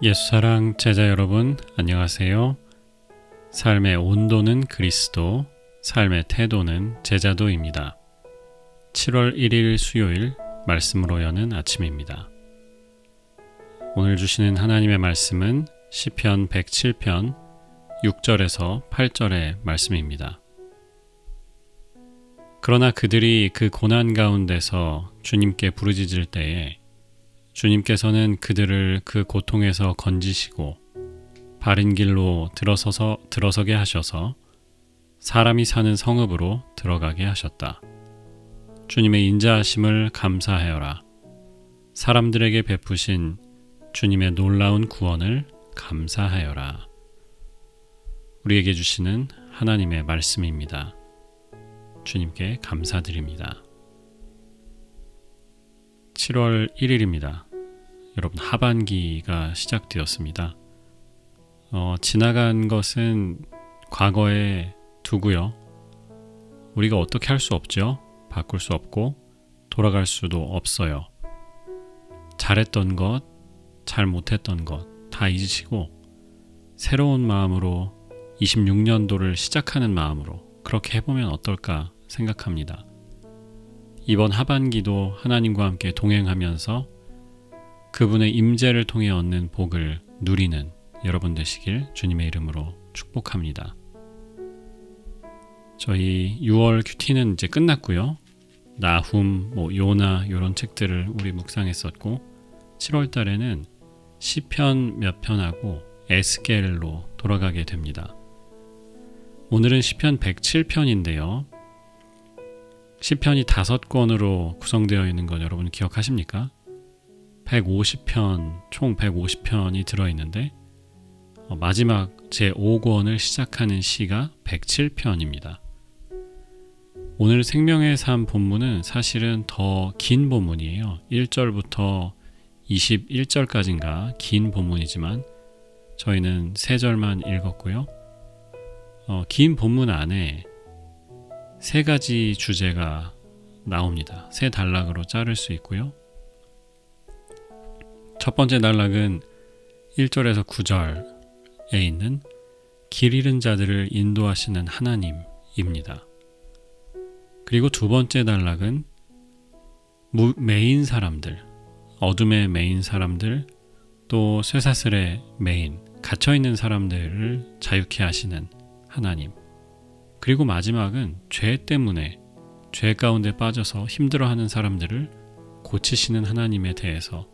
예수사랑 제자 여러분, 안녕하세요. 삶의 온도는 그리스도, 삶의 태도는 제자도입니다. 7월 1일 수요일 말씀으로 여는 아침입니다. 오늘 주시는 하나님의 말씀은 시편 107편 6절에서 8절의 말씀입니다. 그러나 그들이 그 고난 가운데서 주님께 부르짖을 때에 주님께서는 그들을 그 고통에서 건지시고 바른 길로 들어서게 하셔서 사람이 사는 성읍으로 들어가게 하셨다. 주님의 인자하심을 감사하여라. 사람들에게 베푸신 주님의 놀라운 구원을 감사하여라. 우리에게 주시는 하나님의 말씀입니다. 주님께 감사드립니다. 7월 1일입니다. 여러분, 하반기가 시작되었습니다. 지나간 것은 과거에 두고요. 우리가 어떻게 할 수 없죠. 바꿀 수 없고 돌아갈 수도 없어요. 잘했던 것, 잘 못했던 것 다 잊으시고 새로운 마음으로 26년도를 시작하는 마음으로 그렇게 해보면 어떨까 생각합니다. 이번 하반기도 하나님과 함께 동행하면서 그분의 임재를 통해 얻는 복을 누리는 여러분 되시길 주님의 이름으로 축복합니다. 저희 6월 큐티는 이제 끝났고요. 나훔, 요나 이런 책들을 우리 묵상했었고 7월 달에는 시편 몇 편하고 에스겔로 돌아가게 됩니다. 오늘은 시편 107편인데요. 시편이 5권으로 구성되어 있는 건 여러분 기억하십니까? 150편, 총 150편이 들어있는데 마지막 제5권을 시작하는 시가 107편입니다. 오늘 생명의 삶 본문은 사실은 더 긴 본문이에요. 1절부터 21절까지인가 긴 본문이지만 저희는 3절만 읽었고요. 긴 본문 안에 3가지 주제가 나옵니다. 3단락으로 자를 수 있고요. 첫 번째 단락은 1절에서 9절에 있는 길 잃은 자들을 인도하시는 하나님입니다. 그리고 두 번째 단락은 매인 사람들, 어둠에 매인 사람들, 또 쇠사슬에 매인, 갇혀있는 사람들을 자유케 하시는 하나님. 그리고 마지막은 죄 때문에 죄 가운데 빠져서 힘들어하는 사람들을 고치시는 하나님에 대해서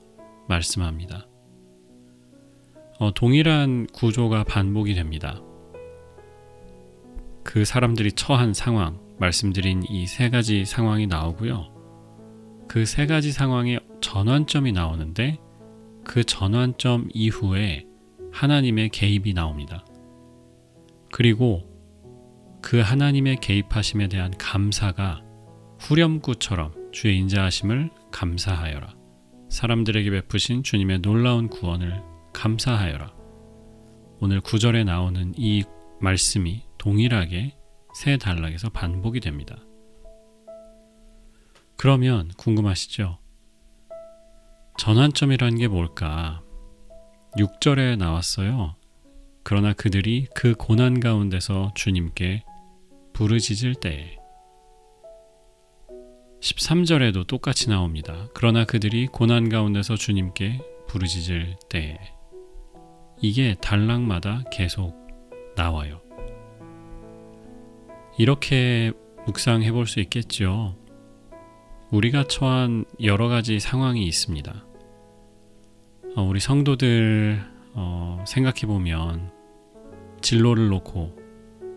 말씀합니다. 동일한 구조가 반복이 됩니다. 그 사람들이 처한 상황, 말씀드린 이 3가지 상황이 나오고요. 그 3가지 상황의 전환점이 나오는데 그 전환점 이후에 하나님의 개입이 나옵니다. 그리고 그 하나님의 개입하심에 대한 감사가 후렴구처럼 주의 인자하심을 감사하여라. 사람들에게 베푸신 주님의 놀라운 구원을 감사하여라. 오늘 9절에 나오는 이 말씀이 동일하게 3단락에서 반복이 됩니다. 그러면 궁금하시죠? 전환점이라는 게 뭘까? 6절에 나왔어요. 그러나 그들이 그 고난 가운데서 주님께 부르짖을 때에. 13절에도 똑같이 나옵니다. 그러나 그들이 고난 가운데서 주님께 부르짖을 때에. 이게 단락마다 계속 나와요. 이렇게 묵상해 볼 수 있겠죠. 우리가 처한 여러 가지 상황이 있습니다. 우리 성도들 생각해 보면 진로를 놓고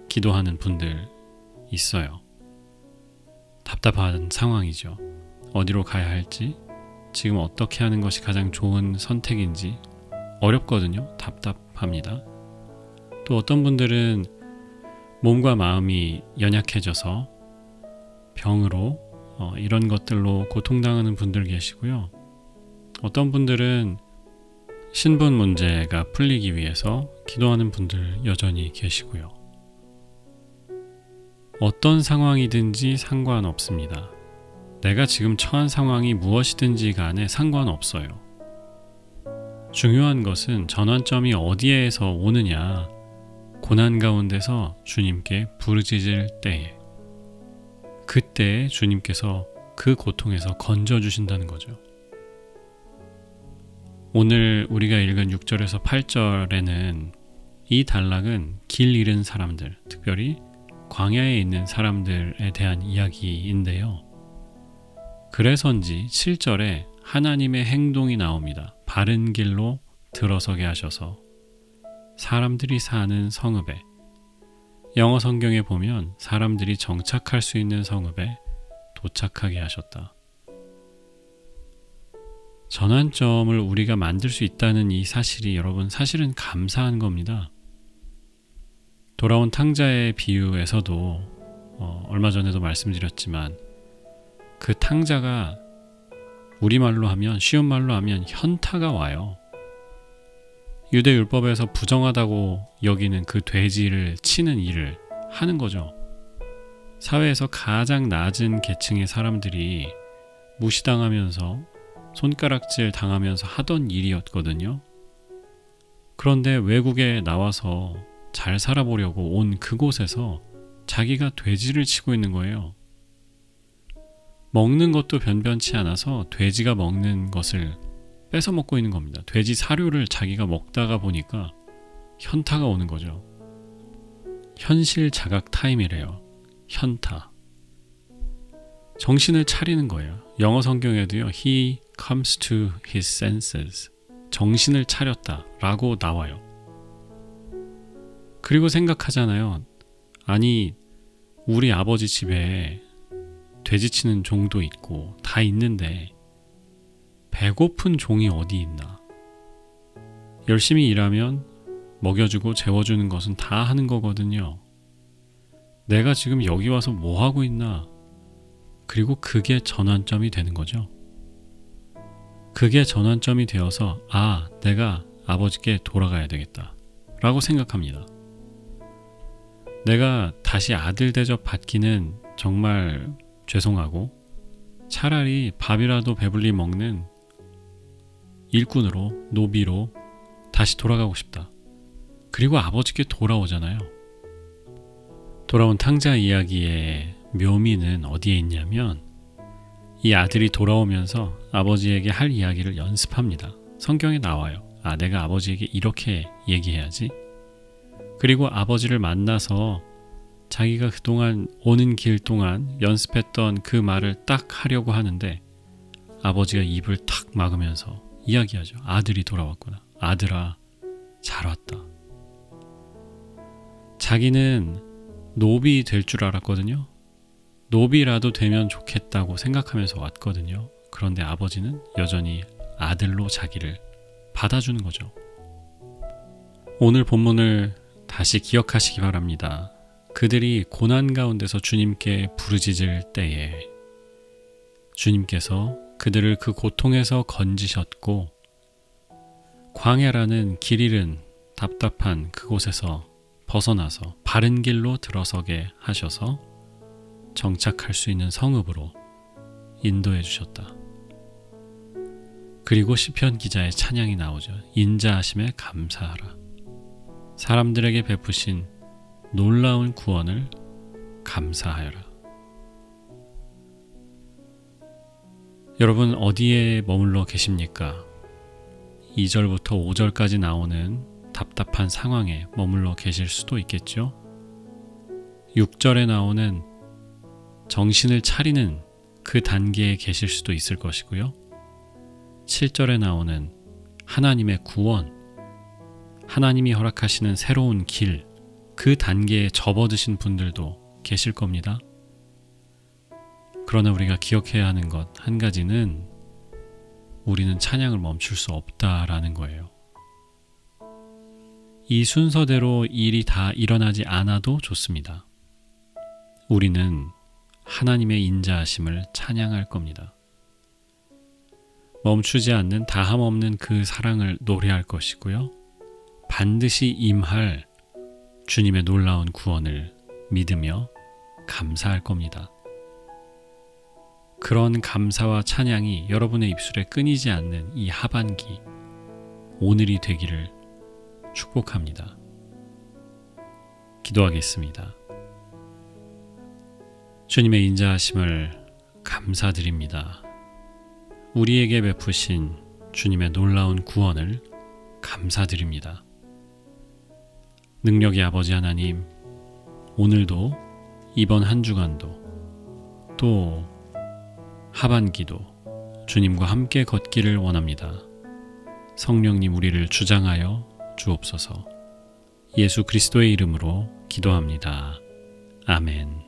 기도하는 분들 있어요. 답답한 상황이죠. 어디로 가야 할지, 지금 어떻게 하는 것이 가장 좋은 선택인지 어렵거든요. 답답합니다. 또 어떤 분들은 몸과 마음이 연약해져서 병으로 이런 것들로 고통당하는 분들 계시고요. 어떤 분들은 신분 문제가 풀리기 위해서 기도하는 분들 여전히 계시고요. 어떤 상황이든지 상관없습니다. 내가 지금 처한 상황이 무엇이든지 간에 상관없어요. 중요한 것은 전환점이 어디에서 오느냐, 고난 가운데서 주님께 부르짖을 때에, 그때 주님께서 그 고통에서 건져주신다는 거죠. 오늘 우리가 읽은 6절에서 8절에는 이 단락은 길 잃은 사람들, 특별히 광야에 있는 사람들에 대한 이야기인데요. 그래서인지 7절에 하나님의 행동이 나옵니다. 바른 길로 들어서게 하셔서 사람들이 사는 성읍에, 영어 성경에 보면 사람들이 정착할 수 있는 성읍에 도착하게 하셨다. 전환점을 우리가 만들 수 있다는 이 사실이 여러분 사실은 감사한 겁니다. 돌아온 탕자의 비유에서도 얼마 전에도 말씀드렸지만 그 탕자가 우리말로 하면, 쉬운 말로 하면 현타가 와요. 유대율법에서 부정하다고 여기는 그 돼지를 치는 일을 하는 거죠. 사회에서 가장 낮은 계층의 사람들이 무시당하면서 손가락질 당하면서 하던 일이었거든요. 그런데 외국에 나와서 잘 살아보려고 온 그곳에서 자기가 돼지를 치고 있는 거예요. 먹는 것도 변변치 않아서 돼지가 먹는 것을 뺏어 먹고 있는 겁니다. 돼지 사료를 자기가 먹다가 보니까 현타가 오는 거죠. 현실 자각 타임이래요. 현타. 정신을 차리는 거예요. 영어 성경에도요, He comes to his senses. 정신을 차렸다 라고 나와요. 그리고 생각하잖아요. 아니, 우리 아버지 집에 돼지치는 종도 있고 다 있는데 배고픈 종이 어디 있나? 열심히 일하면 먹여주고 재워주는 것은 다 하는 거거든요. 내가 지금 여기 와서 뭐 하고 있나? 그리고 그게 전환점이 되는 거죠. 그게 전환점이 되어서 내가 아버지께 돌아가야 되겠다 라고 생각합니다. 내가 다시 아들 대접 받기는 정말 죄송하고 차라리 밥이라도 배불리 먹는 일꾼으로, 노비로 다시 돌아가고 싶다. 그리고 아버지께 돌아오잖아요. 돌아온 탕자 이야기의 묘미는 어디에 있냐면 이 아들이 돌아오면서 아버지에게 할 이야기를 연습합니다. 성경에 나와요. 내가 아버지에게 이렇게 얘기해야지. 그리고 아버지를 만나서 자기가 그동안 오는 길 동안 연습했던 그 말을 딱 하려고 하는데 아버지가 입을 탁 막으면서 이야기하죠. 아들이 돌아왔구나. 아들아, 잘 왔다. 자기는 노비 될 줄 알았거든요. 노비라도 되면 좋겠다고 생각하면서 왔거든요. 그런데 아버지는 여전히 아들로 자기를 받아주는 거죠. 오늘 본문을 다시 기억하시기 바랍니다. 그들이 고난 가운데서 주님께 부르짖을 때에 주님께서 그들을 그 고통에서 건지셨고 광야라는 길 잃은 답답한 그곳에서 벗어나서 바른 길로 들어서게 하셔서 정착할 수 있는 성읍으로 인도해 주셨다. 그리고 시편 기자의 찬양이 나오죠. 인자하심에 감사하라. 사람들에게 베푸신 놀라운 구원을 감사하여라. 여러분 어디에 머물러 계십니까? 2절부터 5절까지 나오는 답답한 상황에 머물러 계실 수도 있겠죠. 6절에 나오는 정신을 차리는 그 단계에 계실 수도 있을 것이고요. 7절에 나오는 하나님의 구원, 하나님이 허락하시는 새로운 길, 그 단계에 접어드신 분들도 계실 겁니다. 그러나 우리가 기억해야 하는 것 한 가지는 우리는 찬양을 멈출 수 없다라는 거예요. 이 순서대로 일이 다 일어나지 않아도 좋습니다. 우리는 하나님의 인자하심을 찬양할 겁니다. 멈추지 않는 다함 없는 그 사랑을 노래할 것이고요. 반드시 임할 주님의 놀라운 구원을 믿으며 감사할 겁니다. 그런 감사와 찬양이 여러분의 입술에 끊이지 않는 이 하반기, 오늘이 되기를 축복합니다. 기도하겠습니다. 주님의 인자하심을 감사드립니다. 우리에게 베푸신 주님의 놀라운 구원을 감사드립니다. 능력의 아버지 하나님, 오늘도 이번 한 주간도 또 하반기도 주님과 함께 걷기를 원합니다. 성령님 우리를 주장하여 주옵소서. 예수 그리스도의 이름으로 기도합니다. 아멘.